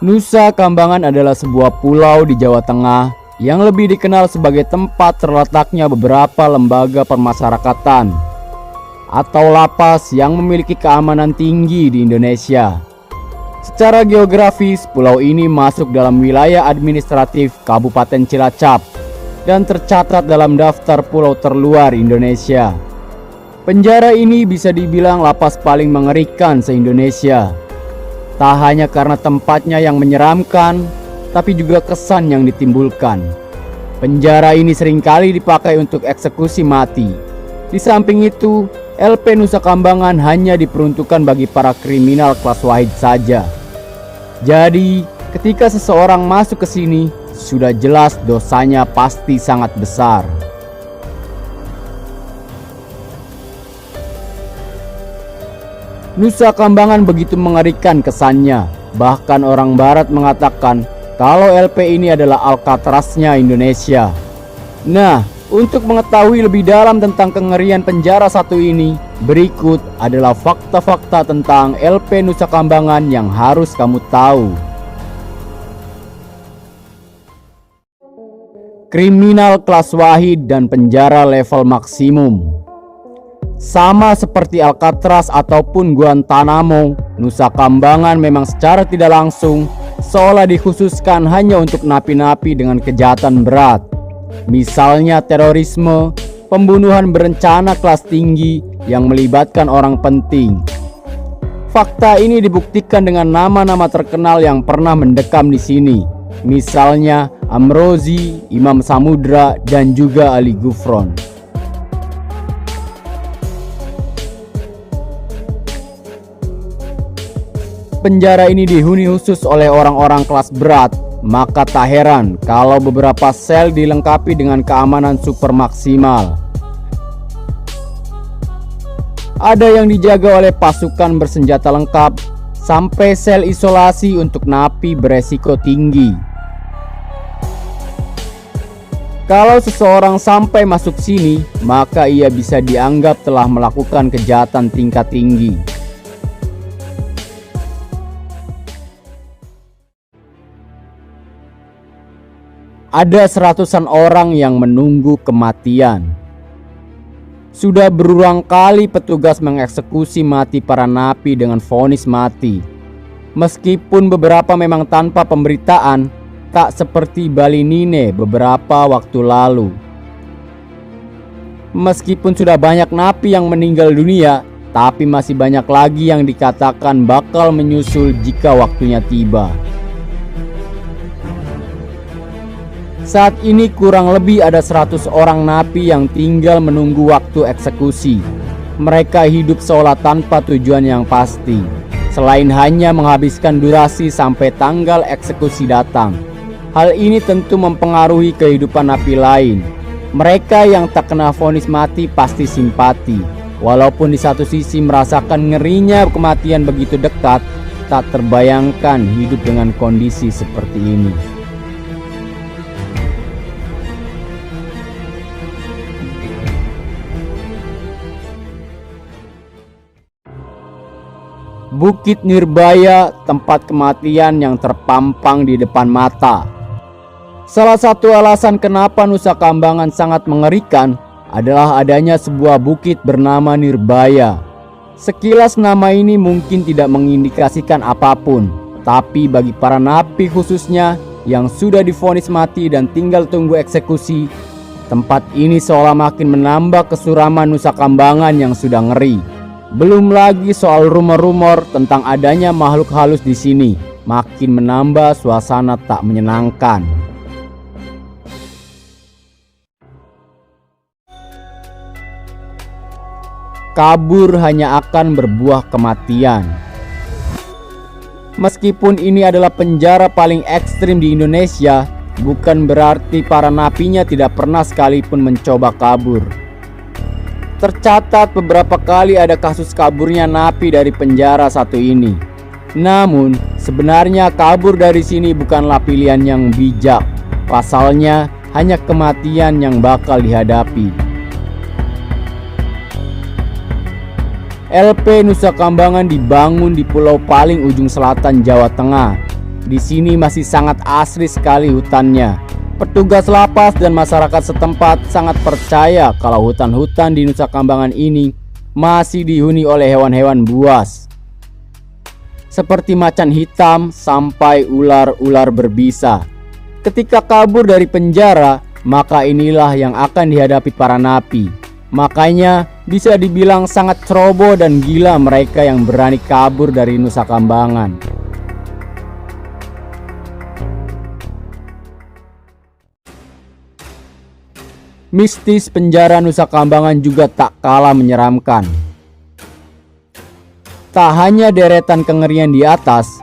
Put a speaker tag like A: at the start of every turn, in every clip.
A: Nusa Kambangan adalah sebuah pulau di Jawa Tengah yang lebih dikenal sebagai tempat terletaknya beberapa lembaga permasyarakatan atau lapas yang memiliki keamanan tinggi di Indonesia. Secara geografis, pulau ini masuk dalam wilayah administratif Kabupaten Cilacap dan tercatat dalam daftar pulau terluar Indonesia. Penjara ini bisa dibilang lapas paling mengerikan se-Indonesia. Tak hanya karena tempatnya yang menyeramkan, tapi juga kesan yang ditimbulkan. Penjara ini seringkali dipakai untuk eksekusi mati. Di samping itu, LP Nusa Kambangan hanya diperuntukkan bagi para kriminal kelas wahid saja. Jadi, ketika seseorang masuk ke sini, sudah jelas dosanya pasti sangat besar. Nusa Kambangan begitu mengerikan kesannya. Bahkan orang barat mengatakan kalau LP ini adalah Alcatraznya Indonesia. Nah, untuk mengetahui lebih dalam tentang kengerian penjara satu ini, berikut adalah fakta-fakta tentang LP Nusa Kambangan yang harus kamu tahu. Kriminal kelas wahid dan penjara level maksimum. Sama seperti Alcatraz ataupun Guantanamo, Nusa Kambangan memang secara tidak langsung seolah dikhususkan hanya untuk napi-napi dengan kejahatan berat. Misalnya terorisme, pembunuhan berencana kelas tinggi yang melibatkan orang penting. Fakta ini dibuktikan dengan nama-nama terkenal yang pernah mendekam di sini. Misalnya Amrozi, Imam Samudra, dan juga Ali Gufron. Penjara ini dihuni khusus oleh orang-orang kelas berat, maka tak heran kalau beberapa sel dilengkapi dengan keamanan super maksimal. Ada yang dijaga oleh pasukan bersenjata lengkap, sampai sel isolasi untuk napi beresiko tinggi. Kalau seseorang sampai masuk sini, maka ia bisa dianggap telah melakukan kejahatan tingkat tinggi. Ada seratusan orang yang menunggu kematian. Sudah berulang kali petugas mengeksekusi mati para napi dengan vonis mati. Meskipun beberapa memang tanpa pemberitaan, tak seperti Bali Nine beberapa waktu lalu. Meskipun sudah banyak napi yang meninggal dunia, tapi masih banyak lagi yang dikatakan bakal menyusul jika waktunya tiba. Saat ini kurang lebih ada 100 orang napi yang tinggal menunggu waktu eksekusi. Mereka hidup seolah tanpa tujuan yang pasti, selain hanya menghabiskan durasi sampai tanggal eksekusi datang. Hal ini tentu mempengaruhi kehidupan napi lain. Mereka yang tak kena vonis mati pasti simpati, walaupun di satu sisi merasakan ngerinya kematian begitu dekat. Tak terbayangkan hidup dengan kondisi seperti ini. Bukit Nirbaya, tempat kematian yang terpampang di depan mata. Salah satu alasan kenapa Nusa Kambangan sangat mengerikan adalah adanya sebuah bukit bernama Nirbaya. Sekilas nama ini mungkin tidak mengindikasikan apapun, tapi bagi para napi khususnya yang sudah divonis mati dan tinggal tunggu eksekusi, tempat ini seolah makin menambah kesuraman Nusa Kambangan yang sudah ngeri. Belum lagi soal rumor-rumor tentang adanya makhluk halus di sini, makin menambah suasana tak menyenangkan. Kabur hanya akan berbuah kematian. Meskipun ini adalah penjara paling ekstrim di Indonesia, bukan berarti para napinya tidak pernah sekalipun mencoba kabur. Tercatat beberapa kali ada kasus kaburnya napi dari penjara satu ini. Namun, sebenarnya kabur dari sini bukanlah pilihan yang bijak. Pasalnya, hanya kematian yang bakal dihadapi. LP Nusa Kambangan dibangun di pulau paling ujung selatan Jawa Tengah. Di sini masih sangat asri sekali hutannya. Petugas lapas dan masyarakat setempat sangat percaya kalau hutan-hutan di Nusa Kambangan ini masih dihuni oleh hewan-hewan buas, seperti macan hitam sampai ular-ular berbisa. Ketika kabur dari penjara, maka inilah yang akan dihadapi para napi. Makanya bisa dibilang sangat ceroboh dan gila mereka yang berani kabur dari Nusa Kambangan. Mistis penjara Nusa Kambangan juga tak kalah menyeramkan. Tak hanya deretan kengerian di atas,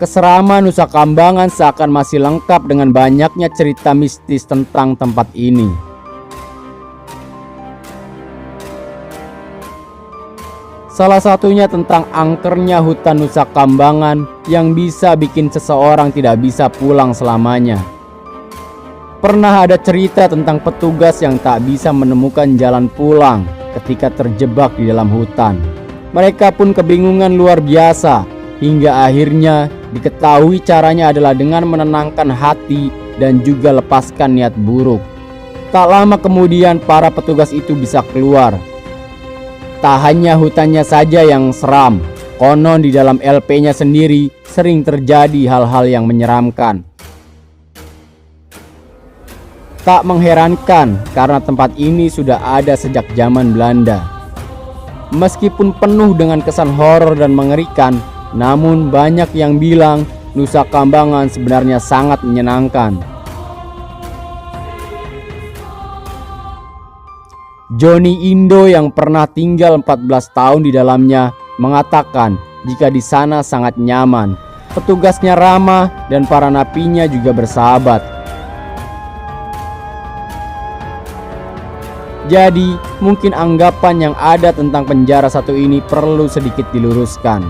A: keseraman Nusa Kambangan seakan masih lengkap dengan banyaknya cerita mistis tentang tempat ini. Salah satunya tentang angkernya hutan Nusa Kambangan yang bisa bikin seseorang tidak bisa pulang selamanya. Pernah ada cerita tentang petugas yang tak bisa menemukan jalan pulang ketika terjebak di dalam hutan. Mereka pun kebingungan luar biasa, hingga akhirnya diketahui caranya adalah dengan menenangkan hati dan juga lepaskan niat buruk. Tak lama kemudian para petugas itu bisa keluar. Tak hanya hutannya saja yang seram, konon di dalam LP-nya sendiri sering terjadi hal-hal yang menyeramkan. Tak mengherankan karena tempat ini sudah ada sejak zaman Belanda. Meskipun penuh dengan kesan horor dan mengerikan, namun banyak yang bilang Nusa Kambangan sebenarnya sangat menyenangkan. Johnny Indo yang pernah tinggal 14 tahun di dalamnya mengatakan jika di sana sangat nyaman. Petugasnya ramah dan para napinya juga bersahabat. Jadi, mungkin anggapan yang ada tentang penjara satu ini perlu sedikit diluruskan.